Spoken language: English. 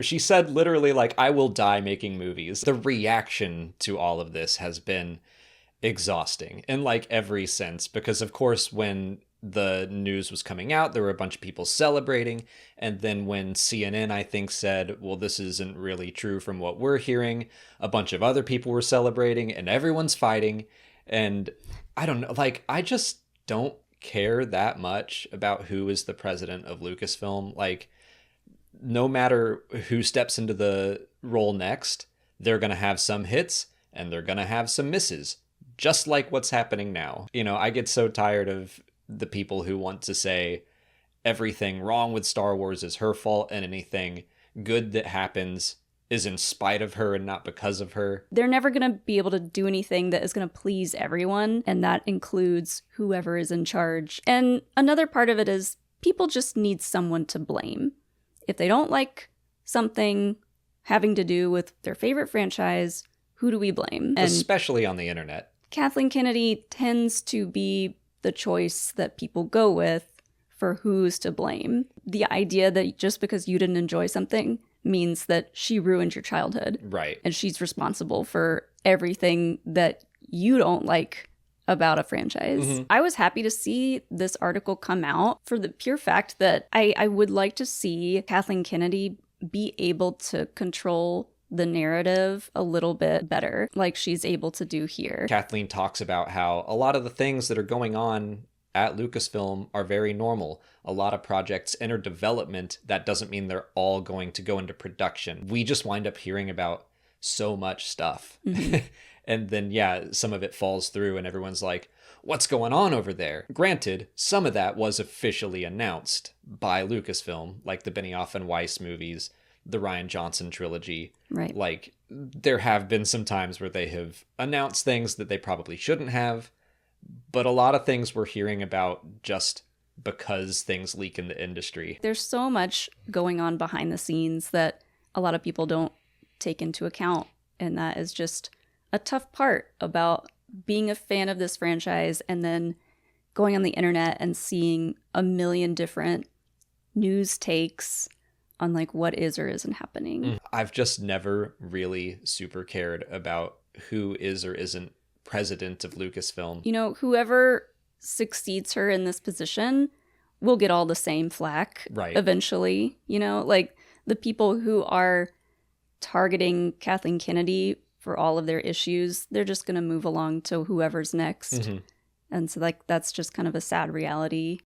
She said literally, like, I will die making movies. The reaction to all of this has been exhausting in like every sense, because of course when the news was coming out there were a bunch of people celebrating, and then when CNN I think said, well, this isn't really true from what we're hearing, a bunch of other people were celebrating and everyone's fighting. And I don't know, like, I just don't care that much about who is the president of Lucasfilm. Like, no matter who steps into the role next, they're going to have some hits and they're going to have some misses, just like what's happening now. You know, I get so tired of the people who want to say everything wrong with Star Wars is her fault and anything good that happens is in spite of her and not because of her. They're never going to be able to do anything that is going to please everyone, and that includes whoever is in charge. And another part of it is people just need someone to blame. If they don't like something having to do with their favorite franchise, who do we blame? And especially on the internet. Kathleen Kennedy tends to be the choice that people go with for who's to blame. The idea that just because you didn't enjoy something means that she ruined your childhood. Right. And she's responsible for everything that you don't like about a franchise. Mm-hmm. I was happy to see this article come out for the pure fact that I would like to see Kathleen Kennedy be able to control the narrative a little bit better, like she's able to do here. Kathleen talks about how a lot of the things that are going on at Lucasfilm are very normal. A lot of projects enter development. That doesn't mean they're all going to go into production. We just wind up hearing about so much stuff. Mm-hmm. And then, yeah, some of it falls through and everyone's like, what's going on over there? Granted, some of that was officially announced by Lucasfilm, like the Benioff and Weiss movies, the Rian Johnson trilogy. Right. Like, there have been some times where they have announced things that they probably shouldn't have, but a lot of things we're hearing about just because things leak in the industry. There's so much going on behind the scenes that a lot of people don't take into account, and that is just a tough part about being a fan of this franchise and then going on the internet and seeing a million different news takes on like what is or isn't happening. I've just never really super cared about who is or isn't president of Lucasfilm. You know, whoever succeeds her in this position will get all the same flack eventually. You know, like the people who are targeting Kathleen Kennedy for all of their issues, they're just going to move along to whoever's next. Mm-hmm. And so like that's just kind of a sad reality